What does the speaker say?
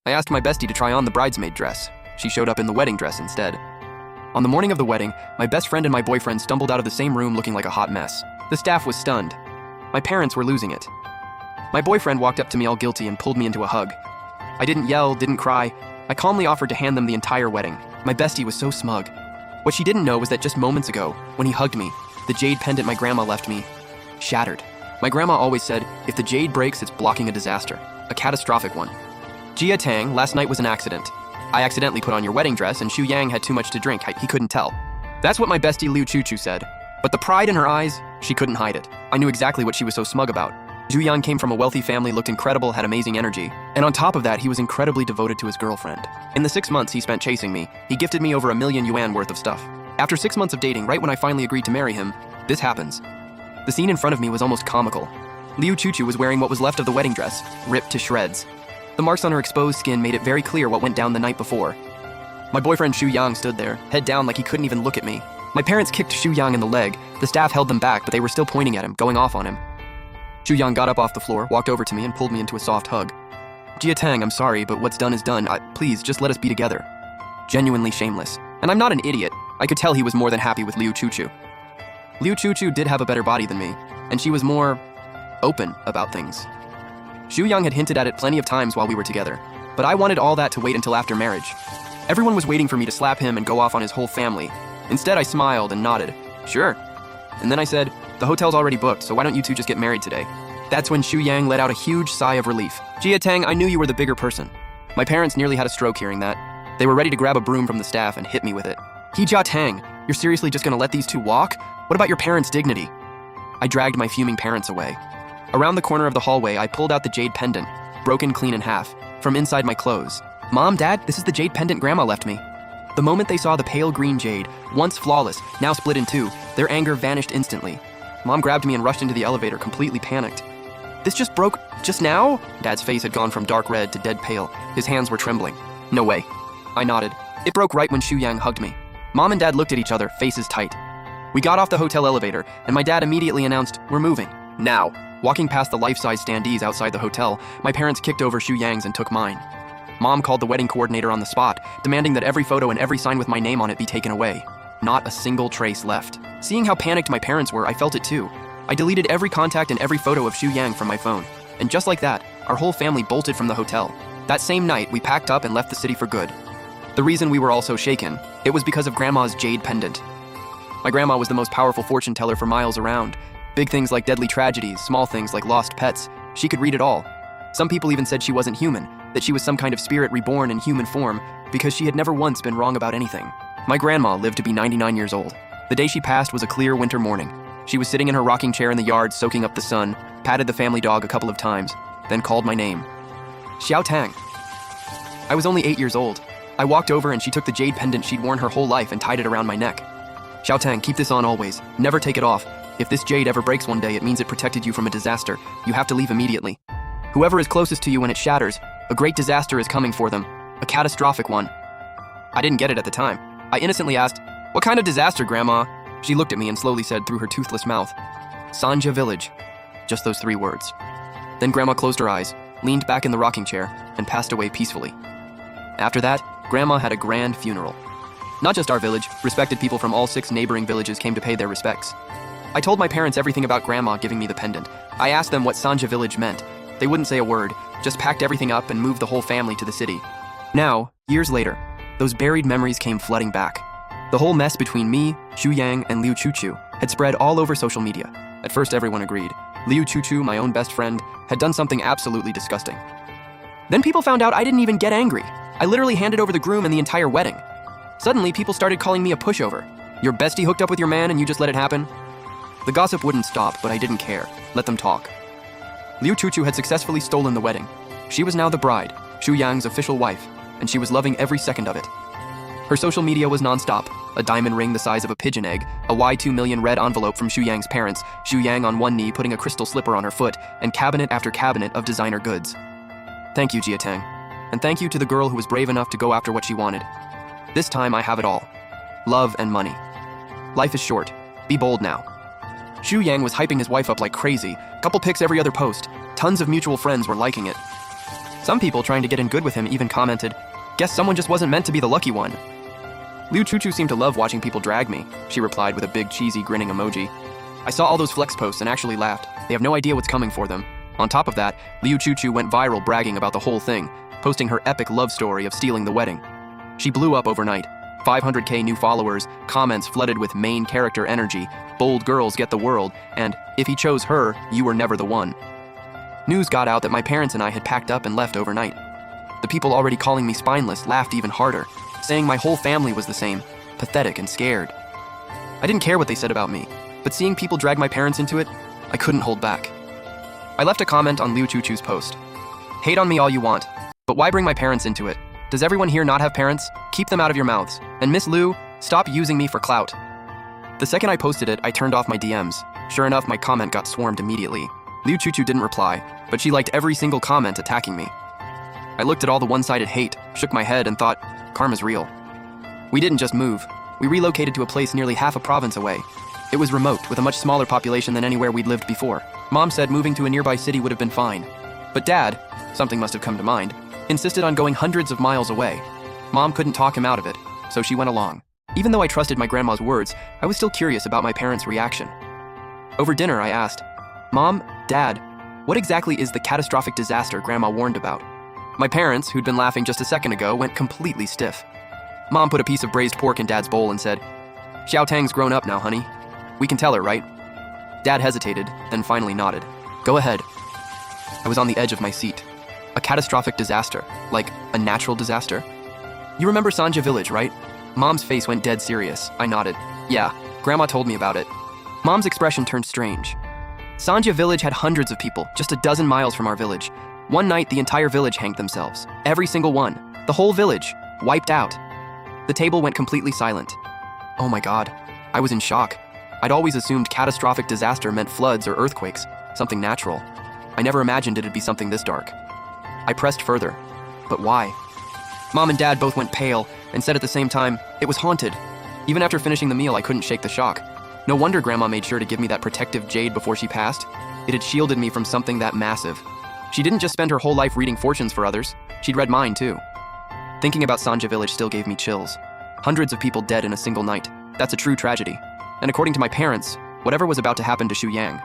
I asked my bestie to try on the bridesmaid dress. She showed up in the wedding dress instead. On the morning of the wedding, my best friend and my boyfriend stumbled out of the same room looking like a hot mess. The staff was stunned. My parents were losing it. My boyfriend walked up to me all guilty and pulled me into a hug. I didn't yell, didn't cry. I calmly offered to hand them the entire wedding. My bestie was so smug. What she didn't know was that just moments ago, when he hugged me, the jade pendant my grandma left me shattered. My grandma always said, if the jade breaks, it's blocking a disaster, a catastrophic one. Jia Tang, last night was an accident. I accidentally put on your wedding dress and Xu Yang had too much to drink. He couldn't tell. That's what my bestie Liu Chuchu said. But the pride in her eyes, she couldn't hide it. I knew exactly what she was so smug about. Zhu Yang came from a wealthy family, looked incredible, had amazing energy. And on top of that, he was incredibly devoted to his girlfriend. In the 6 months he spent chasing me, he gifted me over 1 million yuan worth of stuff. After 6 months of dating, right when I finally agreed to marry him, this happens. The scene in front of me was almost comical. Liu Chuchu was wearing what was left of the wedding dress, ripped to shreds. The marks on her exposed skin made it very clear what went down the night before. My boyfriend Xu Yang stood there, head down like he couldn't even look at me. My parents kicked Xu Yang in the leg. The staff held them back, but they were still pointing at him, going off on him. Xu Yang got up off the floor, walked over to me, and pulled me into a soft hug. Jia Tang, I'm sorry, but what's done is done. Please, just let us be together. Genuinely shameless. And I'm not an idiot. I could tell he was more than happy with Liu Chuchu. Liu Chuchu did have a better body than me, and she was more open about things. Xu Yang had hinted at it plenty of times while we were together, but I wanted all that to wait until after marriage. Everyone was waiting for me to slap him and go off on his whole family. Instead, I smiled and nodded. Sure. And then I said, the hotel's already booked, so why don't you two just get married today? That's when Xu Yang let out a huge sigh of relief. Jia Tang, I knew you were the bigger person. My parents nearly had a stroke hearing that. They were ready to grab a broom from the staff and hit me with it. Jia Tang, you're seriously just gonna let these two walk? What about your parents' dignity? I dragged my fuming parents away. Around the corner of the hallway, I pulled out the jade pendant, broken clean in half, from inside my clothes. Mom, Dad, this is the jade pendant Grandma left me. The moment they saw the pale green jade, once flawless, now split in two, their anger vanished instantly. Mom grabbed me and rushed into the elevator, completely panicked. This just broke just now? Dad's face had gone from dark red to dead pale. His hands were trembling. No way. I nodded. It broke right when Xu Yang hugged me. Mom and Dad looked at each other, faces tight. We got off the hotel elevator, and my dad immediately announced, we're moving. Now. Walking past the life-size standees outside the hotel, my parents kicked over Xu Yang's and took mine. Mom called the wedding coordinator on the spot, demanding that every photo and every sign with my name on it be taken away. Not a single trace left. Seeing how panicked my parents were, I felt it too. I deleted every contact and every photo of Xu Yang from my phone. And just like that, our whole family bolted from the hotel. That same night, we packed up and left the city for good. The reason we were all so shaken, it was because of Grandma's jade pendant. My grandma was the most powerful fortune teller for miles around. Big things like deadly tragedies, small things like lost pets. She could read it all. Some people even said she wasn't human, that she was some kind of spirit reborn in human form, because she had never once been wrong about anything. My grandma lived to be 99 years old. The day she passed was a clear winter morning. She was sitting in her rocking chair in the yard, soaking up the sun, patted the family dog a couple of times, then called my name. Xiao Tang. I was only 8 years old. I walked over and she took the jade pendant she'd worn her whole life and tied it around my neck. Xiao Tang, keep this on always. Never take it off. If this jade ever breaks one day, it means it protected you from a disaster. You have to leave immediately. Whoever is closest to you when it shatters, a great disaster is coming for them. A catastrophic one. I didn't get it at the time. I innocently asked, what kind of disaster, Grandma? She looked at me and slowly said through her toothless mouth, Sanja Village. Just those 3 words. Then Grandma closed her eyes, leaned back in the rocking chair, and passed away peacefully. After that, Grandma had a grand funeral. Not just our village, respected people from all 6 neighboring villages came to pay their respects. I told my parents everything about Grandma giving me the pendant. I asked them what Sanja Village meant. They wouldn't say a word, just packed everything up and moved the whole family to the city. Now, years later, those buried memories came flooding back. The whole mess between me, Xu Yang, and Liu Chuchu had spread all over social media. At first, everyone agreed. Liu Chuchu, my own best friend, had done something absolutely disgusting. Then people found out I didn't even get angry. I literally handed over the groom and the entire wedding. Suddenly, people started calling me a pushover. Your bestie hooked up with your man and you just let it happen? The gossip wouldn't stop, but I didn't care. Let them talk. Liu Chuchu had successfully stolen the wedding. She was now the bride, Xu Yang's official wife, and she was loving every second of it. Her social media was nonstop. A diamond ring the size of a pigeon egg, a Y2 million red envelope from Xu Yang's parents, Xu Yang on one knee putting a crystal slipper on her foot, and cabinet after cabinet of designer goods. Thank you, Jia Tang. And thank you to the girl who was brave enough to go after what she wanted. This time I have it all. Love and money. Life is short. Be bold now. Xu Yang was hyping his wife up like crazy. Couple pics every other post. Tons of mutual friends were liking it. Some people trying to get in good with him even commented, "Guess someone just wasn't meant to be the lucky one." Liu Chuchu seemed to love watching people drag me, she replied with a big cheesy grinning emoji. I saw all those flex posts and actually laughed. They have no idea what's coming for them. On top of that, Liu Chuchu went viral bragging about the whole thing, posting her epic love story of stealing the wedding. She blew up overnight. 500K new followers, comments flooded with main character energy, bold girls get the world, and if he chose her, you were never the one. News got out that my parents and I had packed up and left overnight. The people already calling me spineless laughed even harder, saying my whole family was the same, pathetic and scared. I didn't care what they said about me, but seeing people drag my parents into it, I couldn't hold back. I left a comment on Liu Chuchu's post. Hate on me all you want, but why bring my parents into it? Does everyone here not have parents? Keep them out of your mouths. And Miss Liu, stop using me for clout. The second I posted it, I turned off my DMs. Sure enough, my comment got swarmed immediately. Liu Chuchu didn't reply, but she liked every single comment attacking me. I looked at all the one-sided hate, shook my head, and thought, karma's real. We didn't just move. We relocated to a place nearly half a province away. It was remote, with a much smaller population than anywhere we'd lived before. Mom said moving to a nearby city would have been fine. But Dad, something must have come to mind, insisted on going hundreds of miles away. Mom couldn't talk him out of it, so she went along. Even though I trusted my grandma's words, I was still curious about my parents' reaction. Over dinner, I asked, Mom, Dad, what exactly is the catastrophic disaster Grandma warned about? My parents, who'd been laughing just a second ago, went completely stiff. Mom put a piece of braised pork in Dad's bowl and said, Xiao Tang's grown up now, honey. We can tell her, right? Dad hesitated, then finally nodded. Go ahead. I was on the edge of my seat. A catastrophic disaster, like a natural disaster. You remember Sanja Village, right? Mom's face went dead serious. I nodded. Yeah, Grandma told me about it. Mom's expression turned strange. Sanja Village had hundreds of people, just a dozen miles from our village. One night, the entire village hanged themselves. Every single one. The whole village. Wiped out. The table went completely silent. Oh my God. I was in shock. I'd always assumed catastrophic disaster meant floods or earthquakes, something natural. I never imagined it'd be something this dark. I pressed further. But why? Mom and Dad both went pale and said at the same time, it was haunted. Even after finishing the meal, I couldn't shake the shock. No wonder Grandma made sure to give me that protective jade before she passed. It had shielded me from something that massive. She didn't just spend her whole life reading fortunes for others. She'd read mine too. Thinking about Sanja Village still gave me chills. Hundreds of people dead in a single night. That's a true tragedy. And according to my parents, whatever was about to happen to Shu Yang